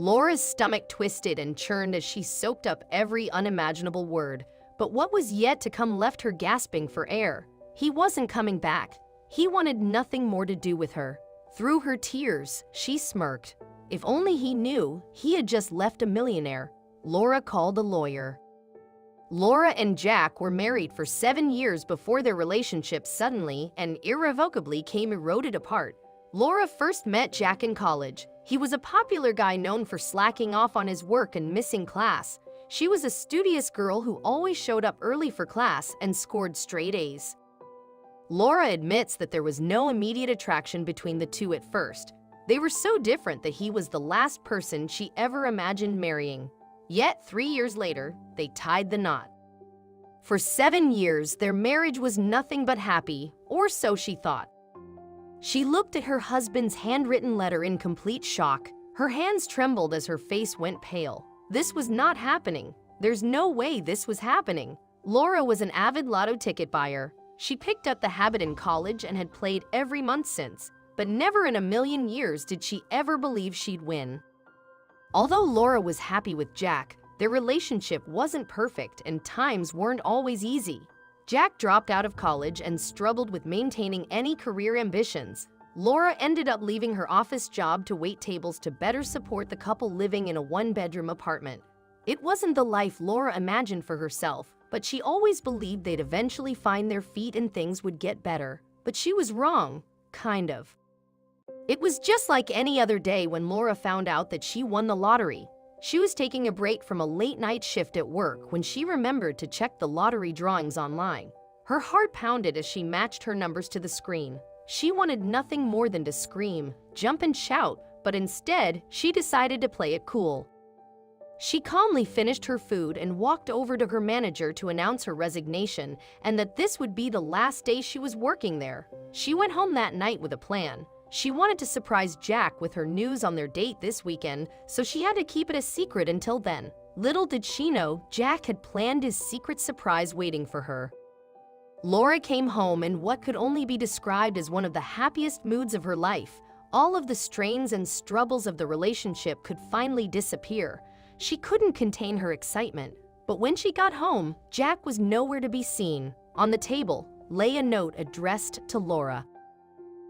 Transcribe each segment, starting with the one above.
Laura's stomach twisted and churned as she soaked up every unimaginable word, but what was yet to come left her gasping for air. He wasn't coming back. He wanted nothing more to do with her. Through her tears, she smirked. If only he knew he had just left a millionaire. Laura called a lawyer. Laura and Jack were married for 7 years before their relationship suddenly and irrevocably came eroded apart. Laura first met Jack in college. He was a popular guy known for slacking off on his work and missing class. She was a studious girl who always showed up early for class and scored straight A's. Laura admits that there was no immediate attraction between the two at first. They were so different that he was the last person she ever imagined marrying. Yet 3 years later, they tied the knot. For 7 years, their marriage was nothing but happy, or so she thought. She looked at her husband's handwritten letter in complete shock. Her hands trembled as her face went pale. This was not happening. There's no way this was happening. Laura was an avid lotto ticket buyer. She picked up the habit in college and had played every month since, but never in a million years did she ever believe she'd win. Although Laura was happy with Jack, their relationship wasn't perfect and times weren't always easy. Jack dropped out of college and struggled with maintaining any career ambitions. Laura ended up leaving her office job to wait tables to better support the couple living in a one-bedroom apartment. It wasn't the life Laura imagined for herself, but she always believed they'd eventually find their feet and things would get better. But she was wrong, kind of. It was just like any other day when Laura found out that she won the lottery. She was taking a break from a late-night shift at work when she remembered to check the lottery drawings online. Her heart pounded as she matched her numbers to the screen. She wanted nothing more than to scream, jump and shout, but instead, she decided to play it cool. She calmly finished her food and walked over to her manager to announce her resignation and that this would be the last day she was working there. She went home that night with a plan. She wanted to surprise Jack with her news on their date this weekend, so she had to keep it a secret until then. Little did she know, Jack had planned his secret surprise waiting for her. Laura came home in what could only be described as one of the happiest moods of her life. All of the strains and struggles of the relationship could finally disappear. She couldn't contain her excitement. But when she got home, Jack was nowhere to be seen. On the table lay a note addressed to Laura.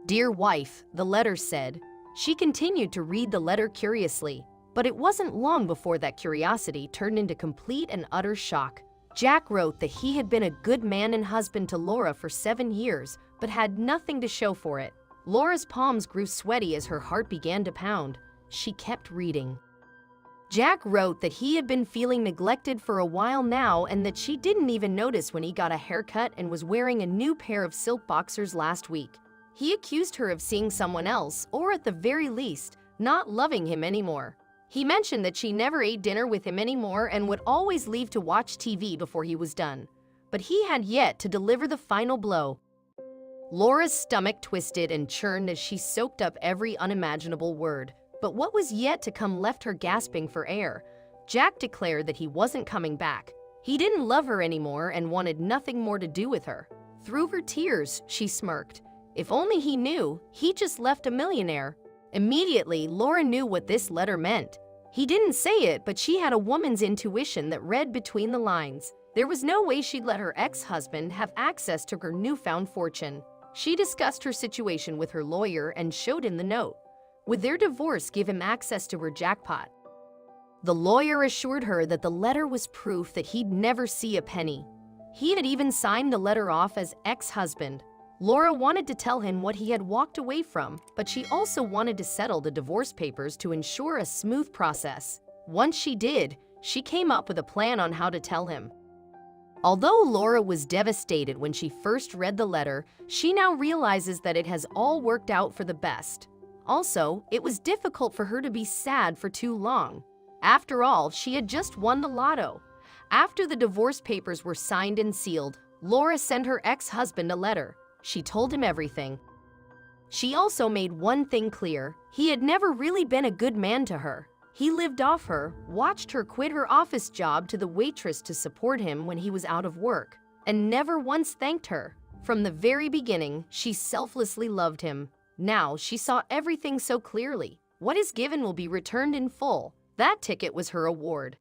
"Dear wife," the letter said. She continued to read the letter curiously, but it wasn't long before that curiosity turned into complete and utter shock. Jack wrote that he had been a good man and husband to Laura for 7 years, but had nothing to show for it. Laura's palms grew sweaty as her heart began to pound. She kept reading. Jack wrote that he had been feeling neglected for a while now and that she didn't even notice when he got a haircut and was wearing a new pair of silk boxers last week. He accused her of seeing someone else, or at the very least, not loving him anymore. He mentioned that she never ate dinner with him anymore and would always leave to watch TV before he was done. But he had yet to deliver the final blow. Laura's stomach twisted and churned as she soaked up every unimaginable word. But what was yet to come left her gasping for air. Jack declared that he wasn't coming back. He didn't love her anymore and wanted nothing more to do with her. Through her tears, she smirked. If only he knew, he just left a millionaire. Immediately, Laura knew what this letter meant. He didn't say it, but she had a woman's intuition that read between the lines. There was no way she'd let her ex-husband have access to her newfound fortune. She discussed her situation with her lawyer and showed him the note. Would their divorce give him access to her jackpot? The lawyer assured her that the letter was proof that he'd never see a penny. He had even signed the letter off as ex-husband. Laura wanted to tell him what he had walked away from, but she also wanted to settle the divorce papers to ensure a smooth process. Once she did, she came up with a plan on how to tell him. Although Laura was devastated when she first read the letter, she now realizes that it has all worked out for the best. Also, it was difficult for her to be sad for too long. After all, she had just won the lotto. After the divorce papers were signed and sealed, Laura sent her ex-husband a letter. She told him everything. She also made one thing clear. He had never really been a good man to her. He lived off her, watched her quit her office job to the waitress to support him when he was out of work, and never once thanked her. From the very beginning, she selflessly loved him. Now she saw everything so clearly. What is given will be returned in full. That ticket was her award.